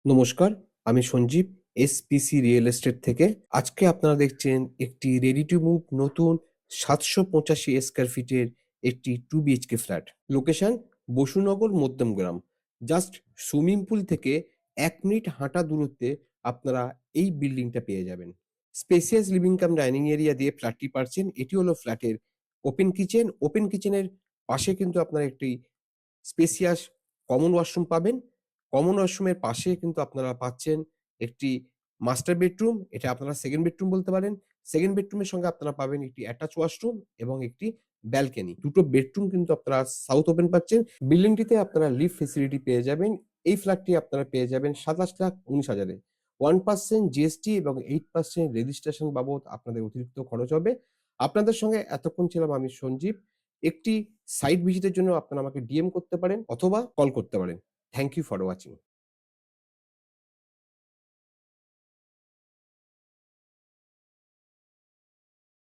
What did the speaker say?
নমস্কার, আমি Sanjeev SPC real estate থেকে। আজকে আপনারা দেখছেন একটি রেডি টু মুভ নতুন ৭৮৫ স্কয়ার ফিটের একটি 2 BHK flat. Location Basunagar Madhyamgram. Just swimming pool থেকে ১ মিনিট হাঁটা দূরত্বে আপনারা এই বিল্ডিংটা পেয়ে যাবেন। Spacious living cum dining area দিয়ে ফ্ল্যাটটি পাচ্ছেন। এটি হলো ফ্ল্যাটের ওপেন কিচেন। ওপেন কিচেনের পাশে কিন্তু আপনারা একটি স্পেসিয়াস কমন ওয়াশরুম পাবেন। কমন ওয়াশরুমের পাশে কিন্তু আপনারা পাচ্ছেন একটি মাস্টার বেডরুম। এটা আপনারা সেকেন্ড বেডরুম বলতে পারেন। সেকেন্ড বেডরুমের সঙ্গে আপনারা পাবেন একটি অ্যাটাচ ওয়াশরুম এবং একটি ব্যালকনি। দুটো বেডরুম কিন্তু আপনারা সাউথ ওপেন পাচ্ছেন। বিল্ডিংটিতে আপনারা লিফট ফেসিলিটি পেয়ে যাবেন। এই ফ্ল্যাটটি আপনারা পেয়ে যাবেন ২৭,১৯,০০০ এ। 1% জিএসটি এবং 8% রেজিস্ট্রেশন বাবদ আপনাদের অতিরিক্ত খরচ হবে। আপনাদের সঙ্গে এতক্ষণ ছিলাম আমি সঞ্জীব। একটি সাইট ভিজিটের জন্য আপনারা আমাকে ডিএম করতে পারেন অথবা কল করতে পারেন। Thank you for watching.